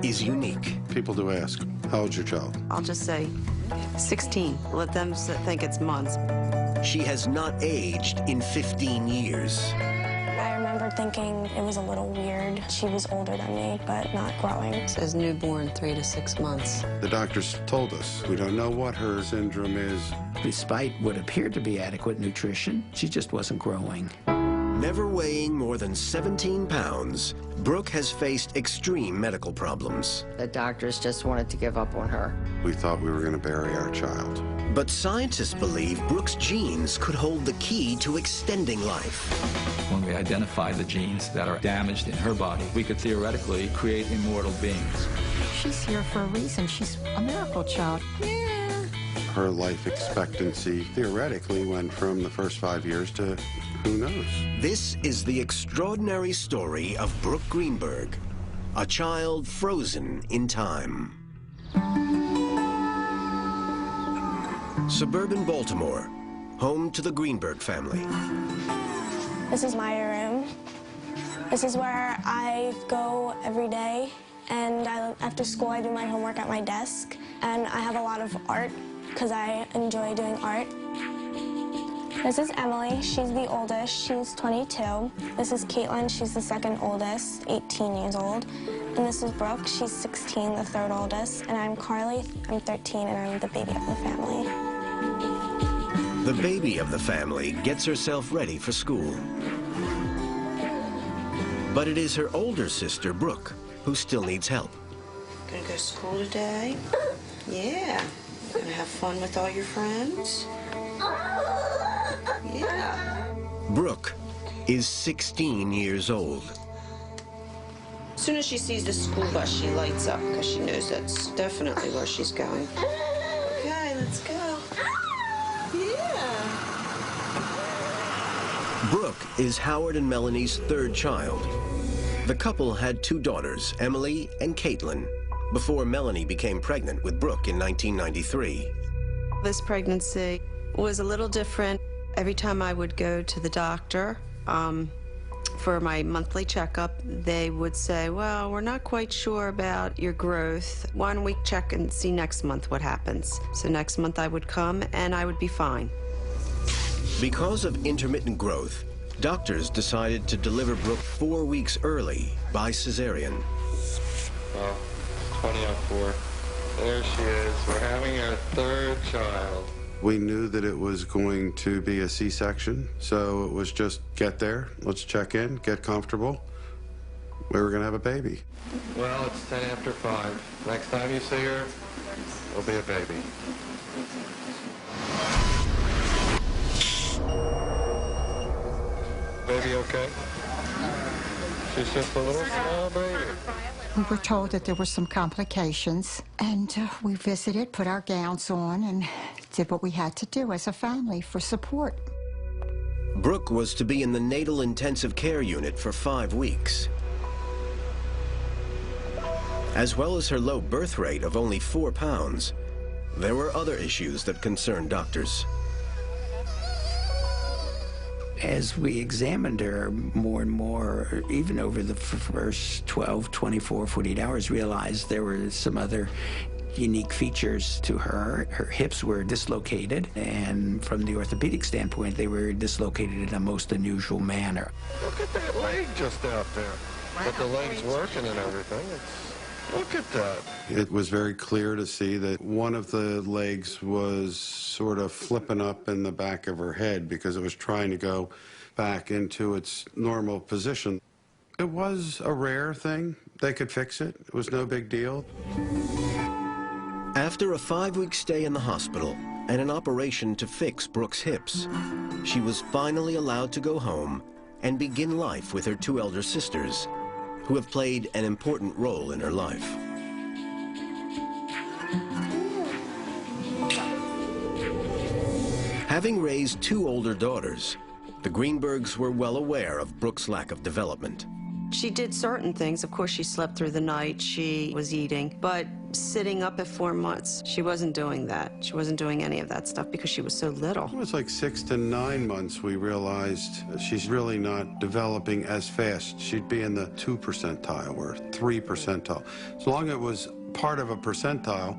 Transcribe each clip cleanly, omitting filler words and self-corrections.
is unique. People do ask, how old's your child? I'll just say 16. Let them think it's months. She has not aged in 15 years. I remember thinking it was a little weird. She was older than me, but not growing. It says newborn 3 to 6 months. The doctors told us we don't know what her syndrome is. Despite what appeared to be adequate nutrition, she just wasn't growing. Never weighing more than 17 pounds, Brooke has faced extreme medical problems. The doctors just wanted to give up on her. We thought we were going to bury our child. But scientists believe Brooke's genes could hold the key to extending life. When we identify the genes that are damaged in her body, we could theoretically create immortal beings. She's here for a reason. She's a miracle child. Yeah. Her life expectancy theoretically went from the first 5 years to who knows. This is the extraordinary story of Brooke Greenberg, a child frozen in time. Suburban Baltimore, home to the Greenberg family. This is my room. This is where I go every day, and after school I do my homework at my desk, and I have a lot of art because I enjoy doing art. This is Emily. She's the oldest. She's 22. This is Caitlin. She's the second oldest, 18 years old. And this is Brooke. She's 16, the third oldest. And I'm Carly. I'm 13, and I'm the baby of the family. The baby of the family gets herself ready for school. But it is her older sister, Brooke, who still needs help. Gonna go to school today? Yeah. Gonna have fun with all your friends? Yeah. Brooke is 16 years old. As soon as she sees the school bus, she lights up because she knows that's definitely where she's going. Okay, let's go. Yeah. Brooke is Howard and Melanie's third child. The couple had 2 daughters, Emily and Caitlin, before Melanie became pregnant with Brooke in 1993. This pregnancy was a little different. Every time I would go to the doctor for my monthly checkup, they would say, well, we're not quite sure about your growth. 1 week check and see next month what happens. So next month I would come and I would be fine. Because of intermittent growth, doctors decided to deliver Brooke 4 weeks early by cesarean. Well, 2004. There she is. We're having our third child. We knew that it was going to be a C-section, so it was just get there, let's check in, get comfortable. We were going to have a baby. Well, it's 10 after 5. Next time you see her, there'll be a baby. Baby okay? She's just a little small baby. We were told that there were some complications, and we visited, put our gowns on, and did what we had to do as a family for support. Brooke was to be in the natal intensive care unit for 5 weeks. As well as her low birth rate of only 4 pounds, there were other issues that concerned doctors. As we examined her more and more, even over the first 12, 24, 48 hours, realized there were some other unique features to her. Her hips were dislocated, and from the orthopedic standpoint, they were dislocated in a most unusual manner. Look at that leg just out there. But the leg's working and everything. Look at that. It was very clear to see that one of the legs was sort of flipping up in the back of her head because it was trying to go back into its normal position. It was a rare thing. They could fix it. It was no big deal. After a 5-week stay in the hospital and an operation to fix Brooke's hips, she was finally allowed to go home and begin life with her 2 elder sisters, who have played an important role in her life. Having raised 2 older daughters, the Greenbergs were well aware of Brooke's lack of development. She did certain things. Of course, she slept through the night. She was eating. But sitting up at 4 months. She wasn't doing that. She wasn't doing any of that stuff because she was so little. It was like 6 to 9 months we realized she's really not developing as fast. She'd be in the 2 percentile or 3 percentile. As long as it was part of a percentile,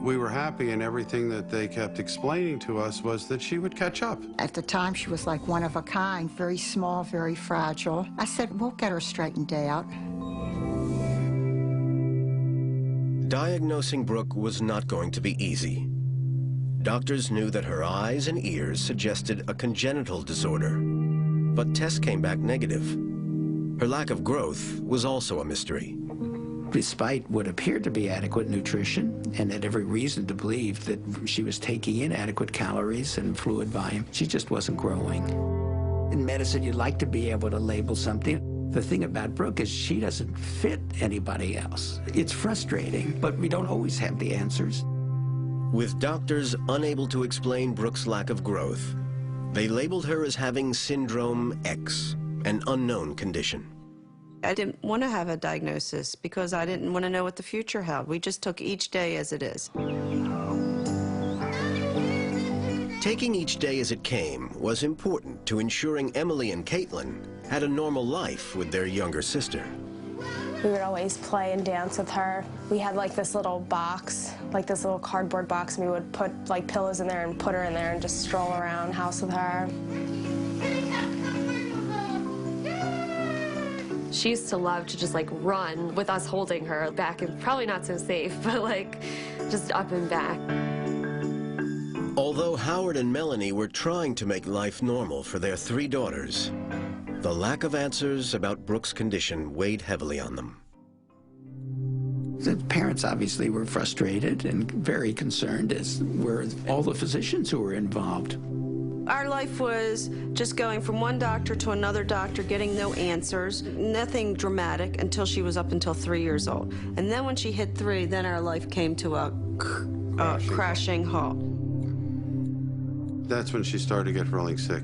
we were happy, and everything that they kept explaining to us was that she would catch up. At the time, she was like one of a kind, very small, very fragile. I said, we'll get her straightened out. Diagnosing Brooke was not going to be easy. Doctors knew that her eyes and ears suggested a congenital disorder, but tests came back negative. Her lack of growth was also a mystery. Despite what appeared to be adequate nutrition, and had every reason to believe that she was taking in adequate calories and fluid volume, she just wasn't growing. In medicine, you'd like to be able to label something. The thing about Brooke is she doesn't fit anybody else. It's frustrating, but we don't always have the answers. With doctors unable to explain Brooke's lack of growth, they labeled her as having Syndrome X, an unknown condition. I didn't want to have a diagnosis because I didn't want to know what the future held. We just took each day as it is. Taking each day as it came was important to ensuring Emily and Caitlin had a normal life with their younger sister. We would always play and dance with her. We had like this little box, like this little cardboard box, and we would put like pillows in there and put her in there and just stroll around the house with her. She used to love to just like run with us holding her back, and probably not so safe, but like just up and back. Although Howard and Melanie were trying to make life normal for their 3 daughters, the lack of answers about Brooke's condition weighed heavily on them. The parents obviously were frustrated and very concerned, as were all the physicians who were involved. Our life was just going from one doctor to another doctor, getting no answers, nothing dramatic until she was up until 3 years old. And then when she hit 3, then our life came to a crashing halt. That's when she started to get really sick.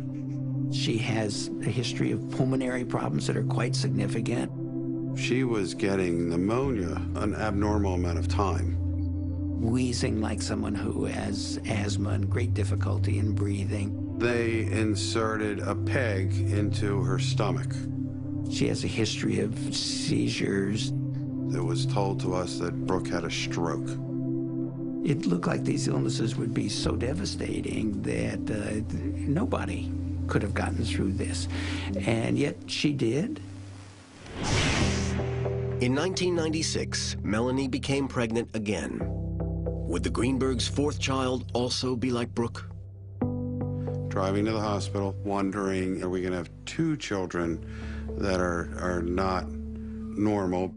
She has a history of pulmonary problems that are quite significant. She was getting pneumonia an abnormal amount of time. Wheezing like someone who has asthma and great difficulty in breathing. They inserted a peg into her stomach. She has a history of seizures. It was told to us that Brooke had a stroke. It looked like these illnesses would be so devastating that nobody could have gotten through this. And yet she did. In 1996, Melanie became pregnant again. Would the Greenbergs' 4th child also be like Brooke? Driving to the hospital, wondering, are we going to have 2 children that are not normal?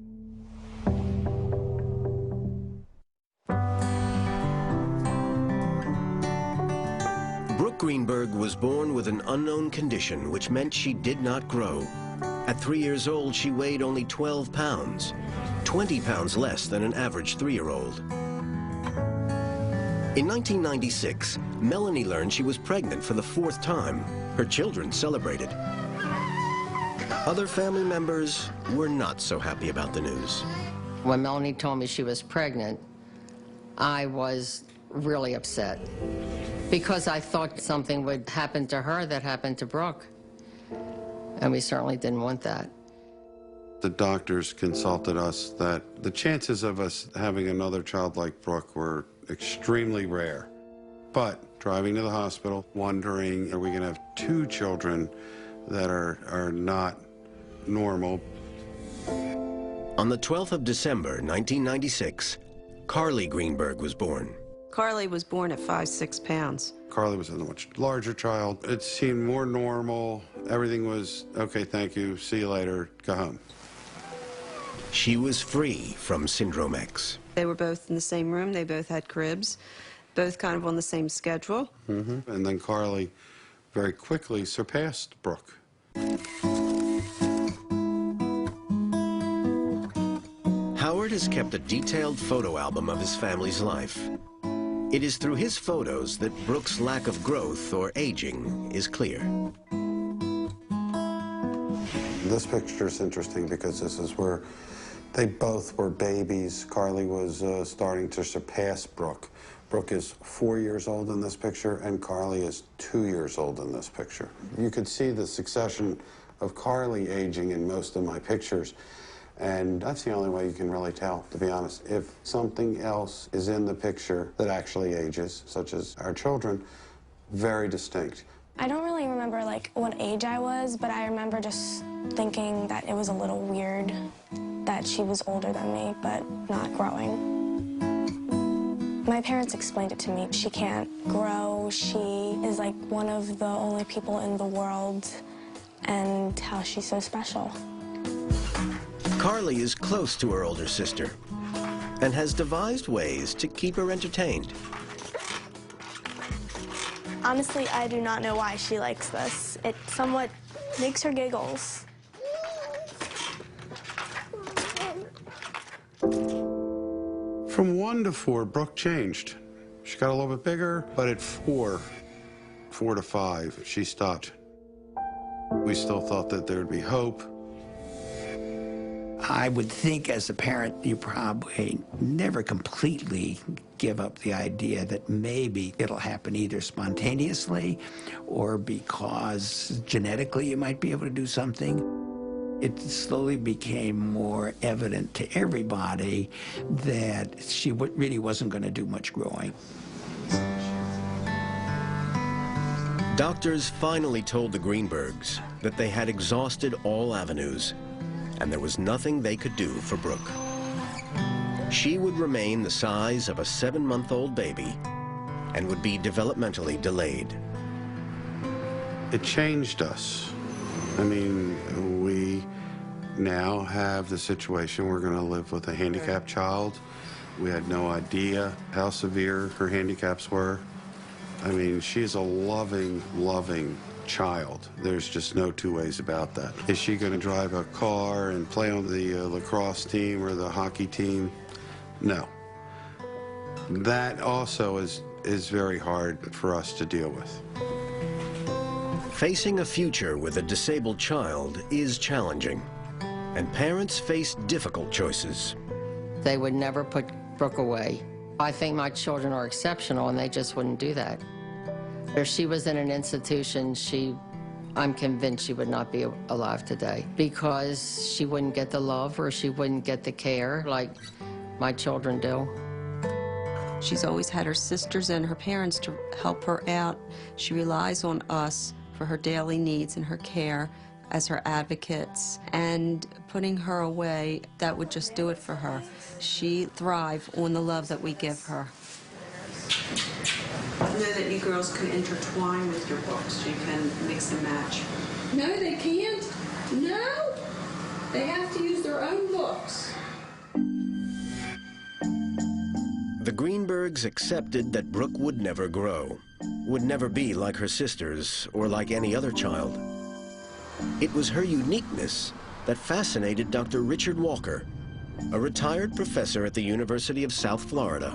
Brooke Greenberg was born with an unknown condition which meant she did not grow. At 3 years old, she weighed only 12 pounds, 20 pounds less than an average 3-year-old. In 1996, Melanie learned she was pregnant for the 4th time. Her children celebrated. Other family members were not so happy about the news. When Melanie told me she was pregnant, I was really upset because I thought something would happen to her that happened to Brooke. And we certainly didn't want that. The doctors consulted us that the chances of us having another child like Brooke were extremely rare. But driving to the hospital, wondering, are we going to have 2 children that are not normal? On the 12th of December, 1996, Carly Greenberg was born. Carly was born at 5'6" pounds. Carly was a much larger child. It seemed more normal. Everything was, okay, thank you, see you later, go home. She was free from Syndrome X. They were both in the same room. They both had cribs, both kind of on the same schedule. And then Carly very quickly surpassed Brooke. Howard has kept a detailed photo album of his family's life. It is through his photos that Brooke's lack of growth or aging is clear. This picture is interesting because this is where They both were babies. Carly was starting to surpass Brooke. Brooke is 4 years old in this picture, and Carly is 2 years old in this picture. You could see the succession of Carly aging in most of my pictures, and that's the only way you can really tell, to be honest. If something else is in the picture that actually ages, such as our children, very distinct. I don't really remember like what age I was, but I remember just thinking that it was a little weird that she was older than me, but not growing. My parents explained it to me. She can't grow. She is like one of the only people in the world, and how she's so special. Carly is close to her older sister and has devised ways to keep her entertained. Honestly, I do not know why she likes this. It somewhat makes her giggles. From 1 to 4, Brooke changed. She got a little bit bigger, but at 4 to 5, she stopped. We still thought that there would be hope. I would think as a parent, you probably never completely give up the idea that maybe it'll happen either spontaneously or because genetically you might be able to do something. It slowly became more evident to everybody that she really wasn't going to do much growing. Doctors finally told the Greenbergs that they had exhausted all avenues, and there was nothing they could do for Brooke. She would remain the size of a 7-month-old baby and would be developmentally delayed. It changed us. I mean, we now have the situation we're going to live with a handicapped child. We had no idea how severe her handicaps were. I mean, she's a loving, loving child. There's just no two ways about that. Is she going to drive a car and play on the lacrosse team or the hockey team? No. That also is very hard for us to deal with. Facing a future with a disabled child is challenging, and parents face difficult choices. They would never put Brooke away. I think my children are exceptional, and they just wouldn't do that. If she was in an institution, I'm convinced she would not be alive today because she wouldn't get the love or she wouldn't get the care like my children do. She's always had her sisters and her parents to help her out. She relies on us for her daily needs and her care as her advocates, and putting her away, that would just do it for her. She thrives on the love that we give her. I know that you girls can intertwine with your books. You can mix and match. No, they can't. No. They have to use their own books. The Greenbergs accepted that Brooke would never grow, would never be like her sisters or like any other child. It was her uniqueness that fascinated Dr. Richard Walker, a retired professor at the University of South Florida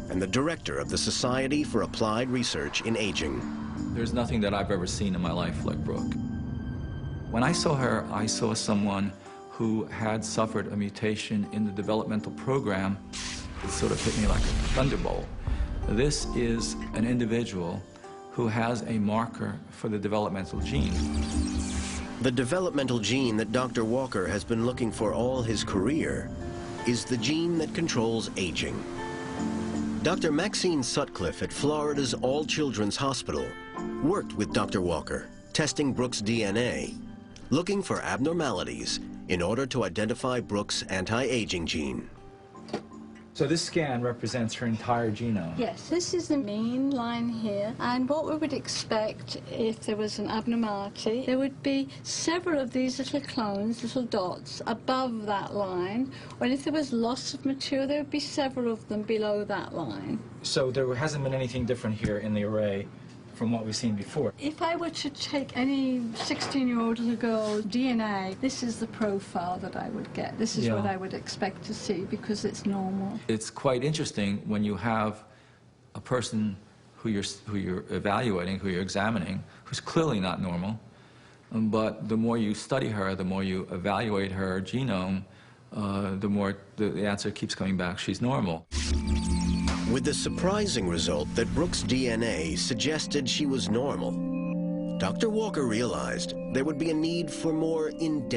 and the director of the Society for Applied Research in Aging. There's nothing that I've ever seen in my life like Brooke. When I saw her, I saw someone who had suffered a mutation in the developmental program. It sort of hit me like a thunderbolt. This is an individual who has a marker for the developmental gene. The developmental gene that Dr. Walker has been looking for all his career is the gene that controls aging. Dr. Maxine Sutcliffe at Florida's All Children's Hospital worked with Dr. Walker, testing Brooke's DNA, looking for abnormalities in order to identify Brooke's anti-aging gene. So this scan represents her entire genome? Yes, this is the main line here, and what we would expect if there was an abnormality, there would be several of these little clones, little dots, above that line, and if there was loss of material, there would be several of them below that line. So there hasn't been anything different here in the array from what we've seen before? If I were to take any 16-year-old little girl's DNA, this is the profile that I would get. This is what I would expect to see because it's normal. It's quite interesting when you have a person who you're evaluating, who you're examining, who's clearly not normal, but the more you study her, the more you evaluate her genome, the more the answer keeps coming back, she's normal. With the surprising result that Brooke's DNA suggested she was normal, Dr. Walker realized there would be a need for more in-depth